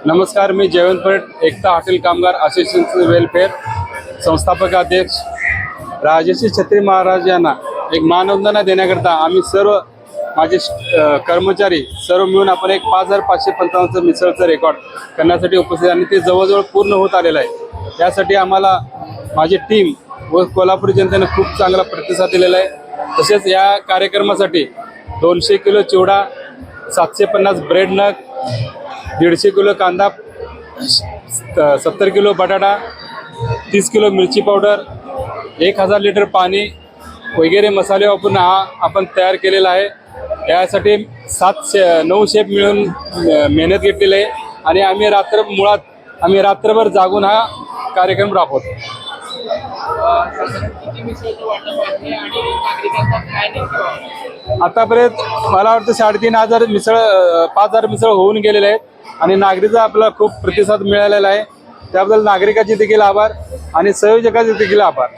नमस्कार, मी जयवंत भट, एकता हॉटेल कामगार association welfare संस्थापक अध्यक्ष राजश्री छत्री महाराज यांना एक मानवंदना देण्याकरता आम्ही सर्व माझे कर्मचारी सर्व मिळून आपण एक 5555 मिसळचं रेकॉर्ड करण्यासाठी उपस्थित आणि ते जवळजवळ पूर्ण होत आलेलं आहे। यासाठी आम्हाला माझी टीम व कोल्हापूर जनतेने खूप चांगला प्रतिसाद दिलेला आहे। तसेच या कार्यक्रमासाठी 200 किलो चिवडा, 750 ब्रेड नग, 150 किलो कांदा, 70 किलो बटाटा, 30 किलो मिरची पावडर, 1000 लिटर पाणी वगैरे मसाले वापरून हा आपण तयार केलेला आहे। यासाठी 9 शेफ मिळून मेहनत घेतलेली आहे आणि आम्ही रात्रभर जागून हा कार्यक्रम राबवतो। आतापर्यंत मला वाटतं 3,500 मिसळ 5,000 मिसळ होऊन गेलेले आहेत आणि नागरिकांचा आपला खूप प्रतिसाद मिळालेला आहे। त्याबद्दल नागरिकांचे देखील आभार आणि संयोजकांचे देखील आभार।